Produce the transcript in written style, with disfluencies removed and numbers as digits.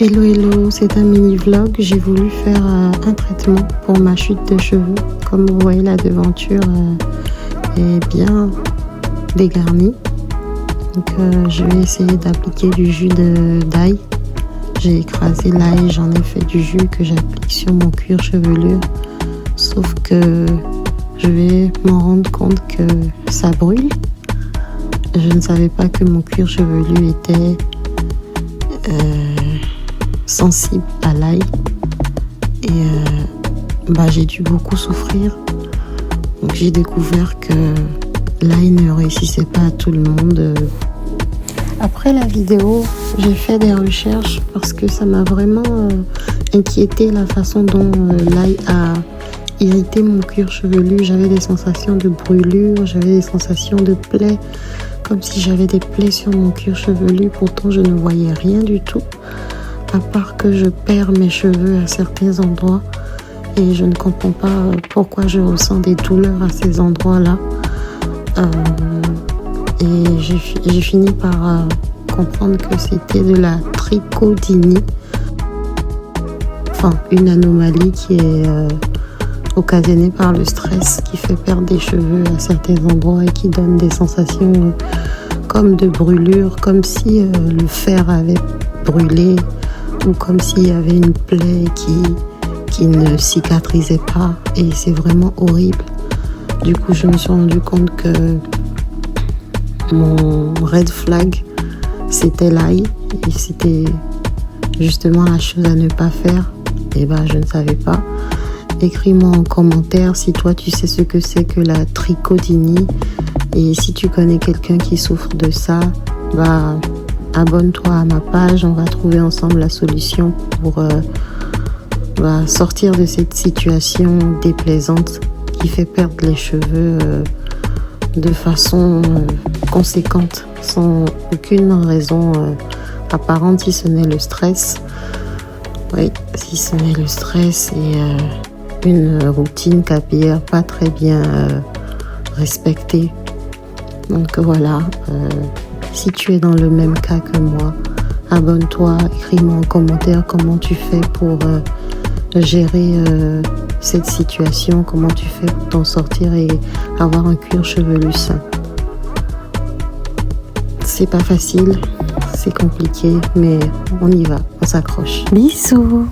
Hello hello, c'est un mini vlog. J'ai voulu faire un traitement pour ma chute de cheveux. Comme vous voyez, la devanture est bien dégarnie. Donc je vais essayer d'appliquer du jus d'ail. J'ai écrasé l'ail, j'en ai fait du jus que j'applique sur mon cuir chevelure. Sauf que je vais m'en rendre compte que ça brûle. Je ne savais pas que mon cuir chevelu était sensible à l'ail. Et j'ai dû beaucoup souffrir. Donc j'ai découvert que l'ail ne réussissait pas à tout le monde. Après la vidéo, j'ai fait des recherches parce que ça m'a vraiment inquiété la façon dont l'ail a irrité mon cuir chevelu. J'avais des sensations de brûlure, j'avais des sensations de plaies, comme si j'avais des plaies sur mon cuir chevelu. Pourtant, je ne voyais rien du tout, à part que je perds mes cheveux à certains endroits. Et je ne comprends pas pourquoi je ressens des douleurs à ces endroits-là. Et j'ai fini par comprendre que c'était de la trichodynie. Enfin, une anomalie qui est occasionnée par le stress, qui fait perdre des cheveux à certains endroits et qui donne des sensations comme de brûlure, comme si le fer avait brûlé ou comme s'il y avait une plaie qui ne cicatrisait pas, et c'est vraiment horrible. Du coup, je me suis rendu compte que mon red flag, c'était l'ail, et c'était justement la chose à ne pas faire. Et je ne savais pas. Écris-moi en commentaire si toi tu sais ce que c'est que la trichodynie, et si tu connais quelqu'un qui souffre de ça, abonne-toi à ma page. On va trouver ensemble la solution pour sortir de cette situation déplaisante qui fait perdre les cheveux de façon conséquente, sans aucune raison apparente, si ce n'est le stress. Oui, si ce n'est le stress et une routine capillaire pas très bien respectée. Donc voilà, si tu es dans le même cas que moi, abonne-toi, écris-moi en commentaire comment tu fais pour gérer cette situation, comment tu fais pour t'en sortir et avoir un cuir chevelu sain. C'est pas facile, c'est compliqué, mais on y va, on s'accroche. Bisous!